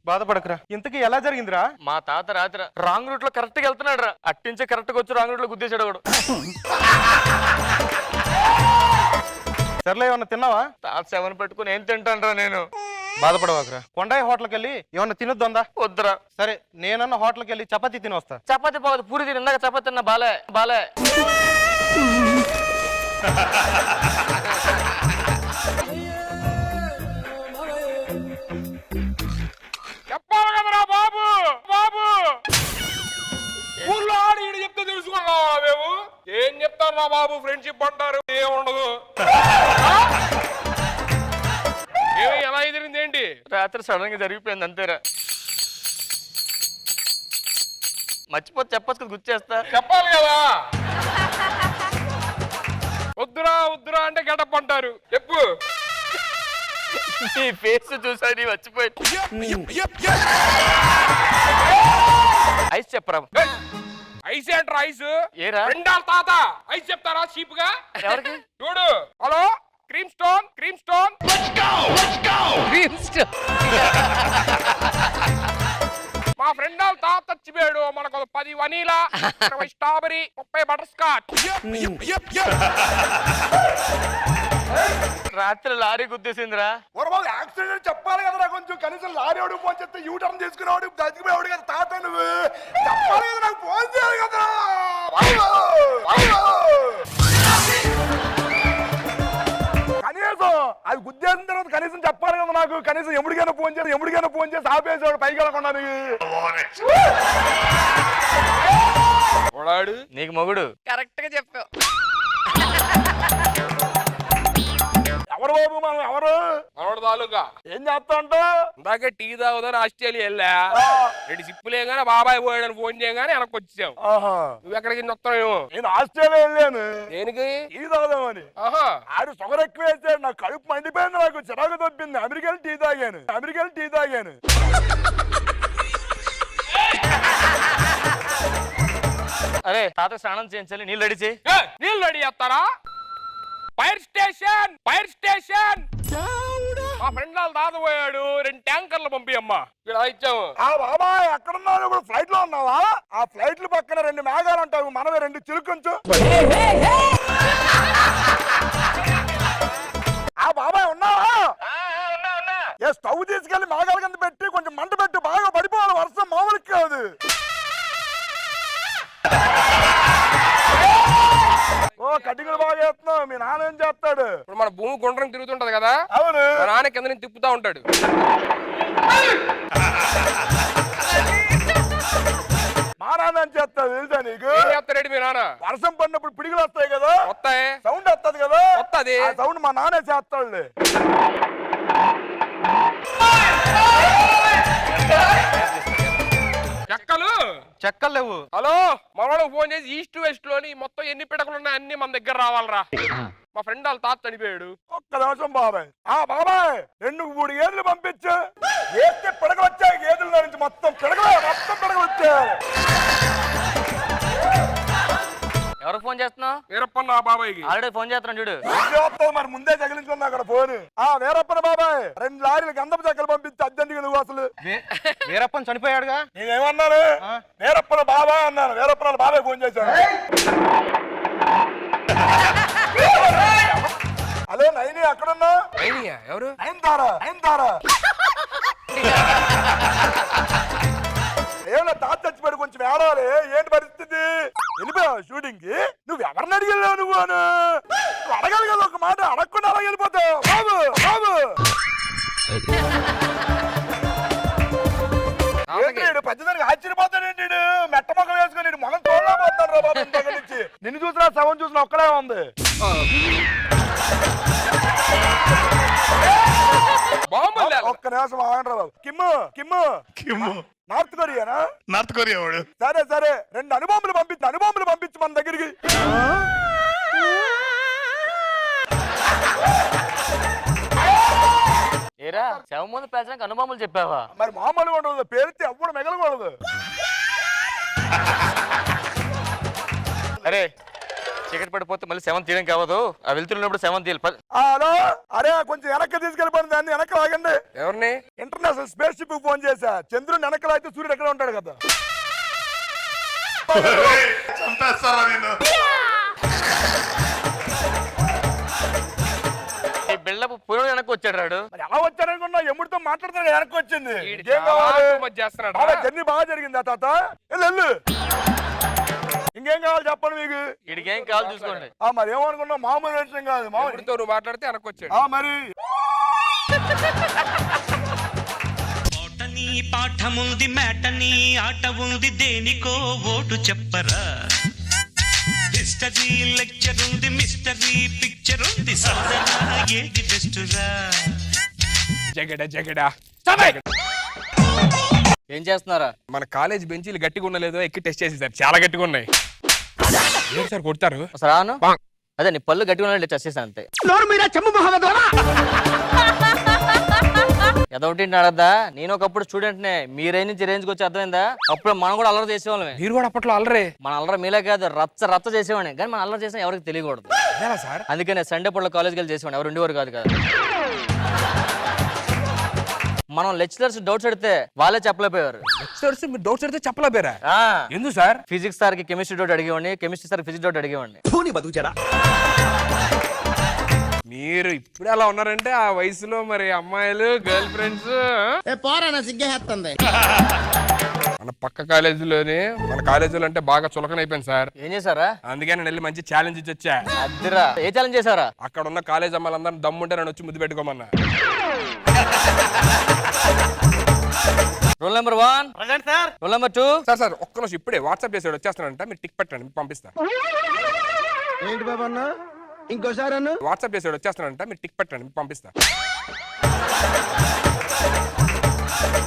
బాధపడకురా. ఇంతకీ ఎలా జరిగిందిరా? మా తాత రాత్రి రాంగ్ రూట్ లో కరెక్ట్ గా వెళ్తున్నాడు రా. అట్టించే కరెక్ట్ గా వచ్చి రాంగ్ రూట్ లో గుద్దేశాడు వాడు. సర్లే, ఏమన్నా తిన్నావా? తాత 7 పెట్టుకుని ఏం తింటాను రా నేను. బాధపడవాకురా. కొండాయి హోటల్కి వెళ్ళి ఏమన్నా తినొద్దా? వద్దురా. సరే, నేనన్న హోటల్కి వెళ్ళి చపాతీ తిని వస్తా. చపాతి పోదు, పూరి తిని. ఇందాక చపాతి తిన్నా. బాలే బాలే. చెప్పాలి కదరా బాబు. బాబు ఊళ్ళో ఆడి ఈడు చెప్తే తెలుసుకున్నావా మేము? ఏం చెప్తారా బాబు, ఫ్రెండ్షిప్ అంటారు, ఏముండదు. ఏమి ఎలా ఎదిరింది ఏంటి? రాత్రి సడన్ గా జరిగిపోయింది అంతేరా. మర్చిపోతే చెప్పచ్చు కదా, గుర్చేస్తా. చెప్పాలి కదా. వద్దురా వద్దురా అంటే గెటప్ అంటారు. చెప్పు. నీ ఫేస్ చూసా నీ మర్చిపోయి. ఐస్ చెప్పరా. ఐస్ ఏంట్రా ఐస్? ఏరా రెండాల తాత ఐస్ చెప్తారా చీప్ గా? ఎవరికి? చూడు. Hello, cream stone. Cream stone. Cream stone. మా ఫ్రెండ్ వాళ్ళ తాత చచ్చిపోయాడు. మనకు 10 వనీలా, 20 స్ట్రాబెరీ, 30 బటర్ స్కాచ్. రాత్రి లారీ గుద్దేసిందిరా. యాక్సిడెంట్ చెప్పాలి కదరా కొంచెం. కనీసం లారీ వాడు ఫోన్ చేస్తే యూ టర్న్ తీసుకునేవాడు, దతికిపోయాడు కదా తాత. నువ్వు చెప్పాలి కదా, నాకు ఫోన్ చేయాలి కదరా. కనీసం అది గుద్దేసిన తర్వాత కనీసం చెప్పాలి కదా నాకు. కనీసం ఎముడికైనా ఫోన్ చేసి ఆపేసాడు పైకి వెళ్ళకుండా. నీకు మొగుడు. కరెక్ట్ గా చెప్పావు. ఎవరు బాబు మనం? ఎవరు? మనోడు తాలూకా. ఏం చేస్తా ఉంటావు? ఇందాకే టీ తాగుదని ఆస్ట్రేలియా వెళ్ళా. 2 సిప్పులేగానే బాబాయ్ పోయాడని ఫోన్ చేయగానే వెనక్కి వచ్చావు. నువ్వు ఎక్కడికి వస్తావేమో? నేను ఆస్ట్రేలియా వెళ్ళాను. దేనికి? టీ తాగుదామని. ఆడు షుగర్ ఎక్కువ వేసాడు, నాకు కడుపు మండిపోయింది, నాకు చిరాకు తప్పింది. అమెరికన్ టీ తాగాను. అరే తాత స్నానం చేయించాలి, నీళ్ళు రెడీ చేయి. నీళ్ళు రెడీ చేస్తారా? Fire station. మా ఫ్రెండ్ వాళ్ళు దాదపోయాడు. 2 ట్యాంకర్లు పంపి అమ్మా. ఇక్కడ ఇచ్చాము. బాబాయ్ ఎక్కడున్నావు? ఇప్పుడు ఫ్లైట్ లో ఉన్నావా? ఆ ఫ్లైట్లు పక్కన 2 మేఘాలు ఉంటావు, మనమే 2 చిలుకొంచు. బాబాయ్ ఉన్నావా? ఏ స్టవ్ తీసుకెళ్లి మేఘాల కింద పెట్టి కొంచెం మంట పెట్టి బాగా పడిపోవాలి. వర్షం మామూలు కాదు. కటింగ్లు బాగా చేస్తున్నావు. మీ నాన్న ఏం చేస్తాడు? ఇప్పుడు మన భూమి గుండ్రం తిరుగుతుంటది కదా. అవును. నాన్న కింద నుంచి తిప్పుతా ఉంటాడు. మా నాన్న ఏం చేస్తాడు తెలుసా నీకు? చేస్తాడు మీ నాన్న. వర్షం పడినప్పుడు పిడుగులు వస్తాయి కదా, వస్తాయి. సౌండ్ వస్తుంది కదా, వస్తుంది. ఆ సౌండ్ మా నాన్నే చేస్తాడు. చెక్కలు లేవు. హలో, మనోడు ఫోన్ చేసి ఈస్ట్ వెస్ట్ లోని మొత్తం ఎన్ని పిడకలు ఉన్నాయి అన్ని మన దగ్గర రావాలరా. మా ఫ్రెండ్ వాళ్ళ తాత చనిపోయాడు. ఒక్క నిమిషం బాబాయ్. బాబాయ్ 2-3 గేదెలు పంపించు. వేస్తే పిడకలు వచ్చాయి. గేదెల నుంచి మొత్తం పిడకలు వచ్చాయి. ఎవరు ఫోన్ చేస్తున్నావు? వీరప్పన్న బాబాయ్కి. ఆల్రెడీ ఫోన్ చేస్తున్నాను చూడు. మరి ముందే తగిలించుకున్నా అక్కడ ఫోన్. వీరప్పన బాబాయ్ 2 లారీలు గంధపు చెక్కలు పంపించి అర్జెంటుగా. నువ్వు అసలు వీరప్పన్ చనిపోయాడుగా. నేనేమన్నాను? వీరప్పన బాబాయ్ అన్నాను. వీరప్పన బాబాయ్ ఫోన్ చేశాను. హలో నైని, ఎక్కడున్నా? ఎవరు? నయనతారా. ఏమన్నా తాత చచ్చిపోయాడు, కొంచెం ఏడాలి. ఏంటి పరిస్థితి? వెళ్ళిపోయావు షూటింగ్ కి? నువ్వు ఎవరిని అడిగెళ్ళావు? నువ్వు అడగాలి కదా ఒక మాట. అడగకుండా అలా వెళ్ళిపోతావు. బాబు 10 ఆశ్చర్యపోతాడేంటి? మెట్ట మొక్కలు వేసుకొని మొగం చూడలేకపోతాడు రా బాబు. ఇంత నుంచి నిన్ను చూసినా శవం చూసినా ఒక్కడే ఉంది. ఒక్క నిమిషం ఆగండి రా బాబు. కిమ్ము నార్త్ కొరియానా? వాడు. సరే 2 అణుబాంబులు పంపించు మన దగ్గరికి. ఏరా శవం ముందు పేర్చడానికి అనుభవములు చెప్పావా? మరి మామూలుగా ఉండదు, పేరుతే ఎప్పుడు మిగలకూడదు. అరే టికెట్ పడిపోతే మళ్ళీ 7 తీయడం కావదు. ఆ వెళ్తున్నప్పుడు 7 తీయాలి. హలో, అరే కొంచెం వెనక్కి తీసుకెళ్ళిపోయింది, దాన్ని వెనక్కి లాగండి. ఎవరిని? ఇంటర్నేషనల్ స్పేస్ షిప్ ఫోన్ చేశా. చంద్రుడు వెనకలో అయితే సూర్యుడు ఎక్కడ ఉంటాడు కదా. చంపేస్తారా నేను? ఈ బిల్డప్ పురోడు వెనక్కి వచ్చాడు రాడు. మరి ఎలా వచ్చాడనుకున్నా? ఎముడితో మాట్లాడుతాడు, వెనక్కి వచ్చింది. ఈడు ఇంకేం చాలా కావాలి? too much చేస్తున్నాడు బాగా రా. జర్నీ బాగా జరిగిందా తాత? వెళ్ళు. ఇంకేం కావాలి చెప్పండి మీకు? వీడికి ఏం కావాలి చూసుకోండి. మరి ఏమనుకున్నా, మామూలు విషయం కాదు. మామూలు ఎవరితో నువ్వు మాట్లాడితే వెనక్కి వచ్చాడు. మరి ఓటని పాఠముంది మేటని ఆట ఉంది దేనికో ఓటు చెప్పరా హిస్టరీ లెక్చర్ ఉంది మిస్టరీ పిక్చర్ ఉంది సోదరా ఏది బెస్ట్ రా జగడా ఏం చేస్తున్నారా? మన కాలేజ్ బెంచీలు గట్టిగా ఉండలేదో ఎక్కి టెస్ట్ చేసి సార్, చాలా గట్టిగా ఉన్నాయి. ఏంటి సార్ కొడతారు? అసలు రాను. పాంగ్. అదే నీ పళ్ళు గట్టిగా ఉన్నట్టు చేసేసాను అంతే. ఎదొకటి అడద్దా, నేను ఒకప్పుడు స్టూడెంట్ నే, మీ రేంజ్ నుంచి రేంజ్కి వచ్చి అర్థమైందా? అప్పుడు మనం కూడా అల్లరి చేసేవాళ్ళమే. మీరు కూడా అప్పట్లో అల్లరే. మన అల్లరి మీలే కాదు, రచ్చ చేసేవాడిని. కానీ మన అల్లరి చేసిన ఎవరికి తెలియకూడదు. ఎలా సార్? అందుకనే సండే పూట కాలేజ్కి వెళ్ళి చేసేవాడిని, ఎవరు ఉండేవారు కాదు కదా. మనం లెక్చరర్స్ డౌట్స్ అడితే వాళ్ళే చెప్పలేకపోయారు. లెక్చరర్స్ మీరు డౌట్స్ అడితే చెప్పలేపారా? ఆ, ఎందుకు సార్? ఫిజిక్స్ సార్ కి కెమిస్ట్రీ డౌట్ అడిగేవాడిని, కెమిస్ట్రీ సార్ ఫిజిక్స్ డౌట్ అడిగేవాడిని. మీరు ఇప్పుడు ఎలా ఉన్నారంటే ఆ వయసులో మరి అమ్మాయిలు గర్ల్ ఫ్రెండ్స్. మన పక్క కాలేజీలోనే, మన కాలేజీలో అంటే బాగా చులకన అయిపోయింది సార్. ఏం చేశారా? అందుకే నేను వెళ్ళి మంచి ఛాలెంజ్ ఇచ్చి వచ్చా. అద్దిరా, ఏ ఛాలెంజ్ చేశారా? అక్కడ ఉన్న కాలేజ్ అమ్మాయిలందరూ దమ్ముంటే నన్ను వచ్చి ముద్దు పెట్టుకోమన్నా. Roll number 1 present sir. Roll number 2 sir ఒక్క నిమిషం, ఇప్పుడే వాట్సాప్ చేసాడు వచ్చేస్తానంట, మీరు టిక్ పెట్టండి, మీకు పంపిస్తా. ఏంటి బాబా అన్న ఇంకోసారి అన్న వాట్సాప్ చేసాడు వచ్చేస్తానంట, మీరు టిక్ పెట్టండి, మీకు పంపిస్తా.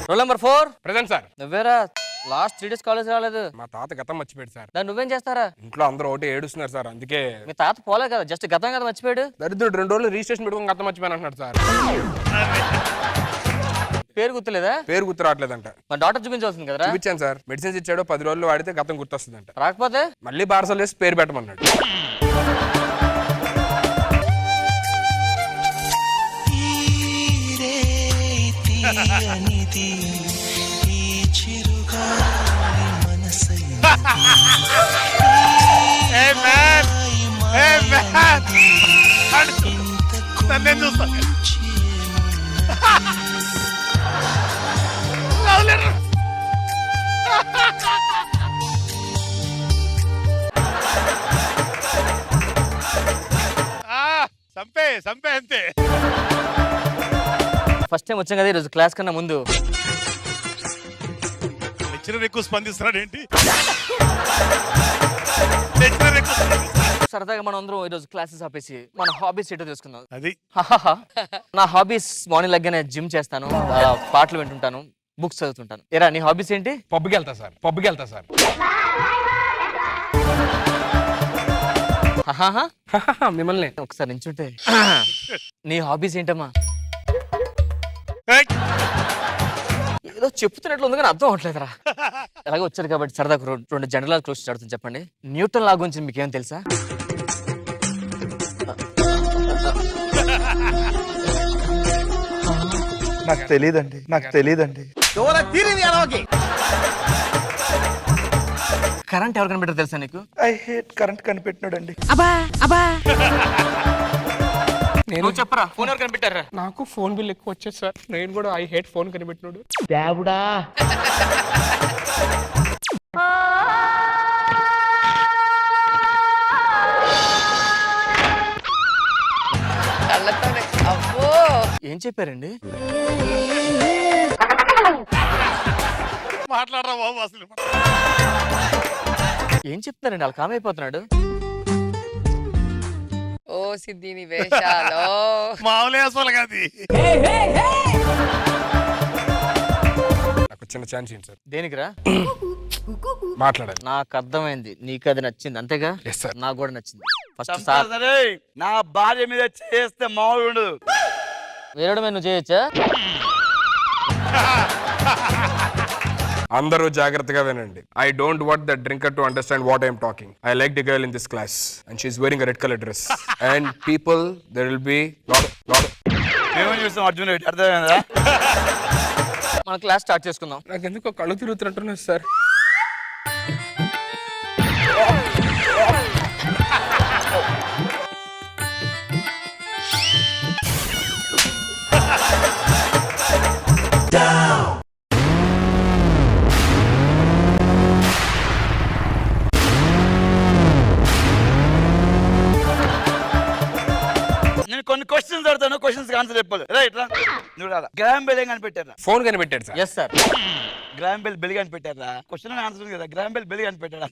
Roll number 4 present sir. నువ్వేరా లాస్ట్ 3 డేస్ కాలేజ్ రాలేదు. మా తాత గతం మర్చిపోయాడు సార్. దాన్ని నువ్వేం చేస్తారా? ఇంట్లో అందరూ ఒకటి ఏడుస్తున్నారు సార్, అందుకే. మీ తాత పోలే కదా, జస్ట్ గతం కదా మర్చిపోయాడు. దరిద్రుడు 2 రోజులు రిజిస్ట్రేషన్ పెట్టుకుని గతం మర్చిపోయాను అంటున్నాడు సార్. పేరు గుర్తులేదా? పేరు గుర్తు రావట్లేదంట. మా డాక్టర్ చూపించాల్సింది కదరా. చూపించాను సార్, మెడిసిన్స్ ఇచ్చాడు, 10 రోజులు వాడితే గతం గుర్తొస్తుందంట. రాకపోతే మళ్ళీ బారసాలు వేసి పేరు పెట్టమన్నాడు. తీయనిది ఈ చిరుగాలి మనసైన నన్నేం చూస్తా? సంపే అంతే. ఫస్ట్ టైం వచ్చాం కదా ఈరోజు క్లాస్ కన్నా ముందు. లెక్చరర్ ఎక్కువ స్పందిస్తున్నాడు ఏంటి? లెక్చరర్ ఎక్కువ స్పందిస్తున్నాడు. సరదాగా మనం అందరం ఈరోజు క్లాసెస్ ఆపేసి మన హాబీస్ ఏంటో తెలుసుకుందాం. అది నా హాబీస్ మార్నింగ్ లెగ్గానే జిమ్ చేస్తాను, పాటలు వింటుంటాను, బుక్స్ చదువుతుంటాను. ఏరా నీ హాబీస్ ఏంటి? పబ్కి వెళ్తా సార్. మిమ్మల్ని ఒకసారి నించుంటే. నీ హాబీస్ ఏంటమ్మా? ఏదో చెప్తున్నట్లు ఉంది కానీ అర్థం అవట్లేదురా. ఎలాగో వచ్చారు కాబట్టి సరదాగా 2 జనరల్ క్వశ్చన్స్ అడుగుతుంది. చెప్పండి, న్యూటన్ లా గురించి మీకేం తెలుసా? నాకు తెలియదండి. కరెంట్ ఎవరు కనిపెట్టారు తెలుసా నీకు? ఐ హేట్ కరెంట్ కనిపెట్టినాడండి. నువ్వు చెప్పరా, ఫోన్ ఎవరు కనిపెట్టారా? నాకు ఫోన్ బిల్ ఎక్కువ వచ్చేది సార్, నేను కూడా ఐ హేట్ ఫోన్ కనిపెట్టినాడు. ఏం చెప్పారండి? మాట్లాడరా బాబు అసలు. ఏం చెప్తున్నారండి? అలా కామ్ అయిపోతున్నాడు. ఓ సిద్ధిని వేషాలో మామూలే అసలు కాదు. నాకు చిన్న ఛాన్స్ ఏంటి సార్? దేనికిరా? మాట్లాడాలి. నాకు అర్థమైంది, నీకు అది నచ్చింది అంతేగా? Yes sir. నాకు కూడా నచ్చింది. ఫస్ట్ సార్ నా భార్య మీద చేస్తే మామూలు ఉండదు. వేరడమే నువ్వు చేయొచ్చా? అందరూ జాగ్రత్తగా వినండి. I don't want the drinker to understand what I'm talking. I like the girl in this class and she's wearing red colour dress and people there will be ఏమని చూస్తాం అర్జున్ రెడ్డి అర్థమైందా? మన క్లాస్ స్టార్ట్ చేసుకుందాం. నాకు ఎందుకో కళ్ళు తిరుగుతున్నట్టున్నారు సార్. నేను కొన్ని క్వశ్చన్స్ అడుగుతాను, క్వశ్చన్స్ ఆన్సర్ చెప్పాలి. రైట్ రా చూడాలా. గ్రామ్ బెల్ ఏం కనిపెట్టారా? ఫోన్ కనిపెట్టాడు sir. Yes sir. Graham Bell bell కనిపెట్టారా? క్వశ్చన్ ఆన్సర్ ఉంది కదా. గ్రామ్ బెల్ బెల్ కనిపెట్టారా?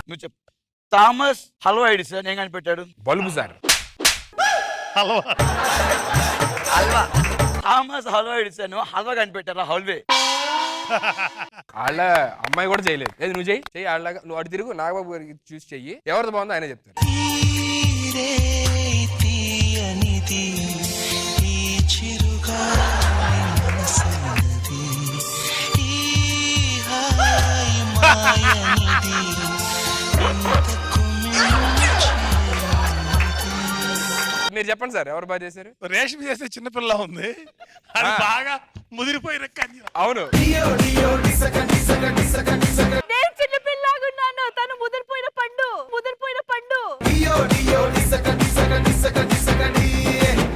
నువ్వు చెప్పు. థామస్ హల్వా ఎడిసన్ ఏం కనిపెట్టాడు? Bulb sir. Hello Thomas halwa Edison halwa కనిపెట్టారా? హల్వే. వాళ్ళ అమ్మాయి కూడా చేయలేదు. ఏది నువ్వు చెయ్యి చెయ్యి వాళ్ళగా. నువ్వు అటు తిరుగు, నాగబాబు గారికి చూసి చెయ్యి. ఎవరిది బాగుందో ఆయన చెప్తారు. తీయనిది ఈ చిరుగాలి మనసన్నది, ఈ హాయి మాయనిది ఇంతకు మీరు చెప్పండి సార్, ఎవరు బాగా చేశారు? రేషమి చేస్తే చిన్నపిల్ల ఉంది, అది బాగా ముదిరిపోయిన కన్య. అవును.